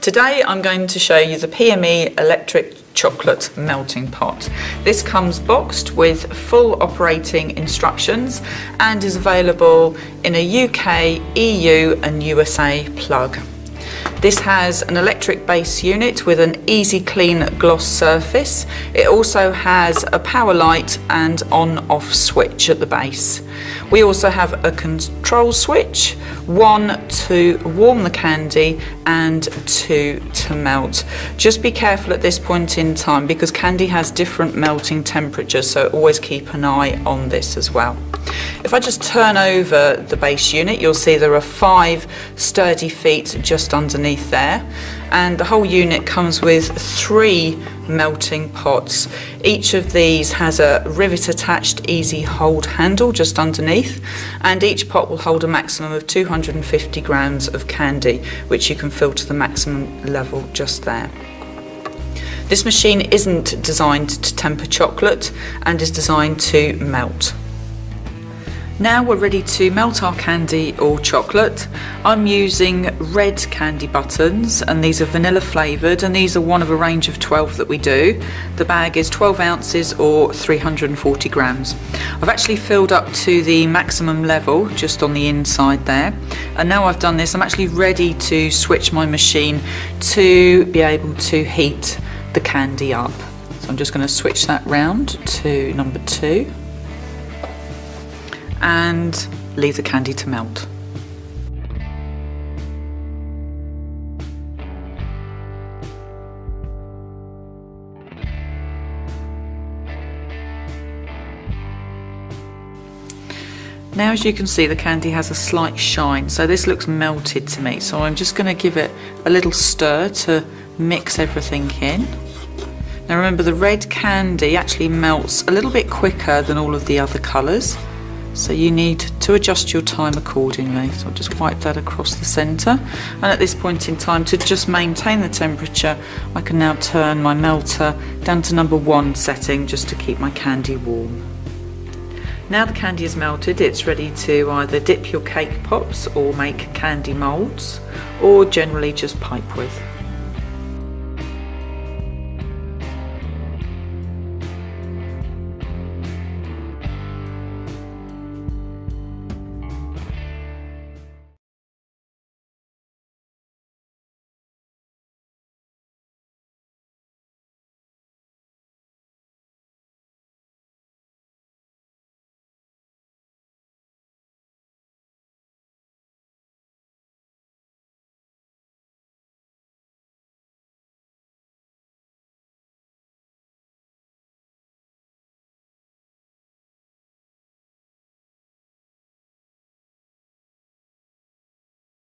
Today I'm going to show you the PME electric chocolate melting pot. This comes boxed with full operating instructions and is available in a UK, EU and USA plug. This has an electric base unit with an easy clean gloss surface. It also has a power light and on-off switch at the base. We also have a control switch, one to warm the candy and two to melt. Just be careful at this point in time because candy has different melting temperatures, so always keep an eye on this as well. If I just turn over the base unit, you'll see there are 5 sturdy feet just underneath there, and the whole unit comes with 3 melting pots. Each of these has a rivet attached easy hold handle just underneath, and each pot will hold a maximum of 250 grams of candy, which you can fill to the maximum level just there. This machine isn't designed to temper chocolate and is designed to melt. Now we're ready to melt our candy or chocolate. I'm using red candy buttons, and these are vanilla flavoured, and these are one of a range of 12 that we do. The bag is 12 ounces or 340 grams. I've actually filled up to the maximum level just on the inside there, and now I've done this, I'm actually ready to switch my machine to be able to heat the candy up. So I'm just going to switch that round to number 2 and leave the candy to melt. Now, as you can see, the candy has a slight shine, so this looks melted to me, so I'm just going to give it a little stir to mix everything in. Now remember, the red candy actually melts a little bit quicker than all of the other colours, so you need to adjust your time accordingly. So I'll just wipe that across the centre, and at this point in time, to just maintain the temperature, I can now turn my melter down to number 1 setting just to keep my candy warm. Now the candy is melted, it's ready to either dip your cake pops or make candy moulds, or generally just pipe with.